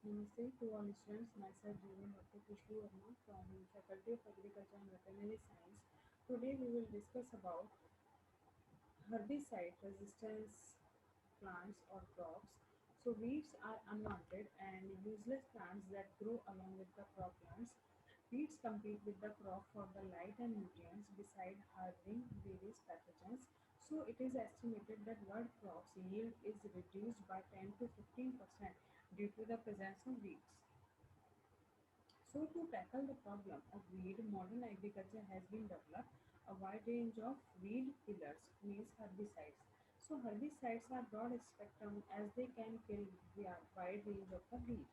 Namaste to all students. Myself, Dr. Kushbu Verma from Faculty of Agriculture and Veterinary Science. Today we will discuss about herbicide resistance plants or crops. So weeds are unwanted and useless plants that grow along with the crop plants. Weeds compete with the crop for the light and nutrients beside harboring various pathogens. So it is estimated that world crops yield is reduced by 10 to 15% due to the presence of weeds. So to tackle the problem of weed, modern agriculture has been developed a wide range of weed killers, means herbicides. So herbicides are broad spectrum as they can kill the wide range of the weed.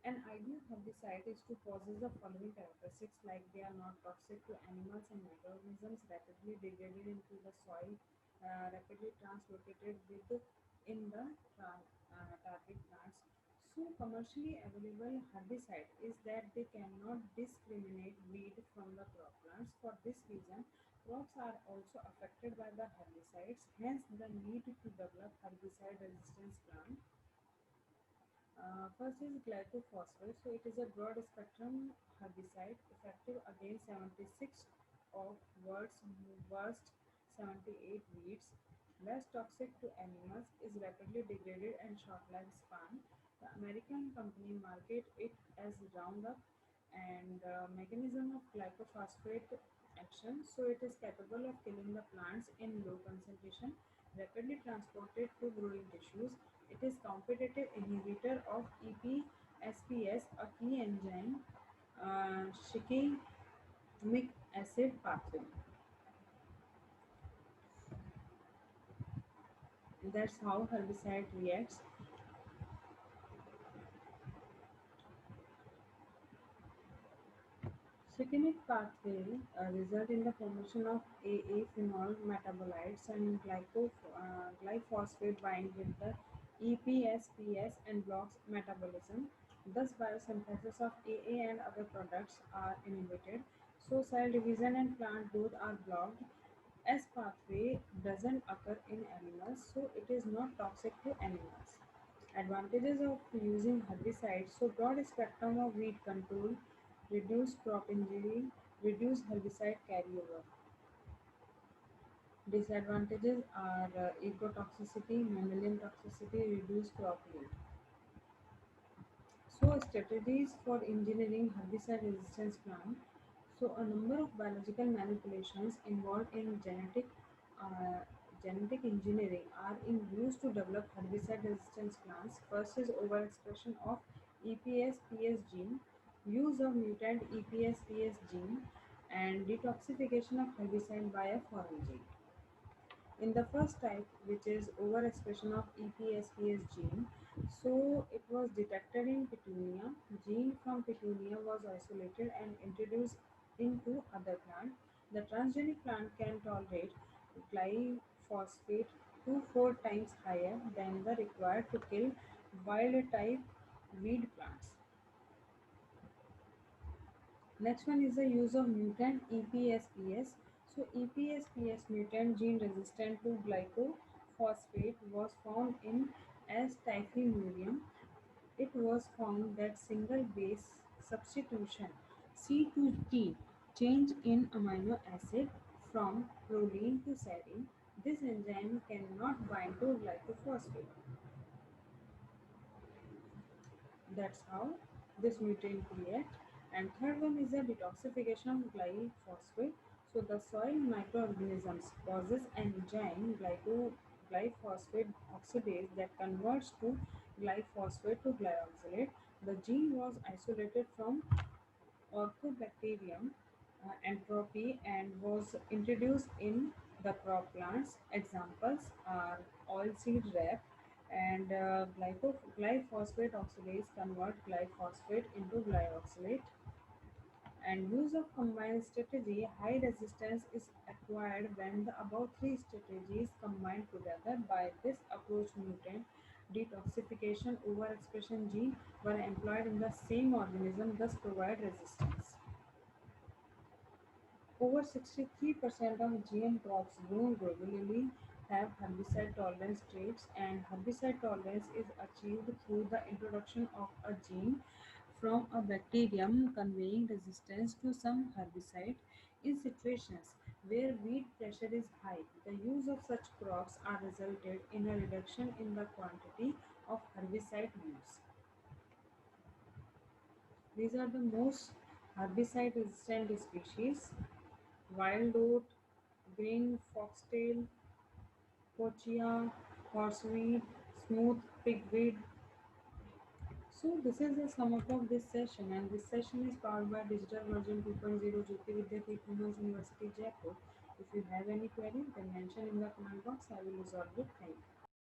An ideal herbicide is to possess the following characteristics like they are not toxic to animals and microorganisms, rapidly degraded into the soil, rapidly translocated within the target plants. So commercially available herbicide is that they cannot discriminate weed from the crop plants. For this reason, crops are also affected by the herbicides, hence the need to develop herbicide resistance plant. First is glyphosate. So it is a broad spectrum herbicide effective against 76 of worst 78 weeds. Less toxic to animals, is rapidly degraded and short lifespan. The American company market it as Roundup and mechanism of glyphosate action. So it is capable of killing the plants in low concentration, rapidly transported to growing tissues. It is competitive inhibitor of EPSPS, a key enzyme, shikimic acid pathway. That's how herbicide reacts. Shikimic pathway result in the formation of AA phenol metabolites and glyphosate bind with the EPSPS and blocks metabolism. Thus, biosynthesis of AA and other products are inhibited. So, cell division and plant growth are blocked. As pathway doesn't occur in animals, so it is not toxic to animals. Advantages of using herbicides: so broad spectrum of weed control, reduce crop injury, reduce herbicide carryover. Disadvantages are ecotoxicity, mammalian toxicity, reduce crop yield. So strategies for engineering herbicide resistance plant. So a number of biological manipulations involved in uh, genetic engineering are in use to develop herbicide resistance plants. First is overexpression of EPSPS gene, use of mutant EPSPS gene, and detoxification of herbicide by a foreign gene. In the first type, which is overexpression of EPSPS gene, so it was detected in petunia. Gene from petunia was isolated and introduced into other plant. The transgenic plant can tolerate glyphosate 2 4 times higher than the required to kill wild type weed plants. Next one is the use of mutant EPSPS. So EPSPS mutant gene resistant to glyphosate was found in as Typhimurium. It was found that single base substitution C to T change in amino acid from proline to serine. This enzyme cannot bind to glyphosate. That's how this mutant react. And third one is the detoxification of glyphosate. So the soil microorganisms possess an enzyme glyphosate oxidase that converts to glyphosate to glyoxylate. The gene was isolated from Orthobacterium entropy and was introduced in the crop plants. Examples are oilseed rape and glyphosate oxidase convert glyphosate into glyoxylate. And use of combined strategy, high resistance is acquired when the above three strategies combined together. By this approach, mutant detoxification overexpression gene were employed in the same organism, thus provide resistance. Over 63% of GM crops grown globally have herbicide tolerance traits, and herbicide tolerance is achieved through the introduction of a gene from a bacterium conveying resistance to some herbicide. In situations where weed pressure is high, the use of such crops are resulted in a reduction in the quantity of herbicide use. These are the most herbicide resistant species: wild oat, green foxtail, pochia, horseweed, smooth pigweed. So this is the sum up of this session, and this session is powered by Digital Version 2.0 Jyoti Vidyapeeth Women's University Jaipur. If you have any query, then mention in the comment box. I will resolve it. Thank you.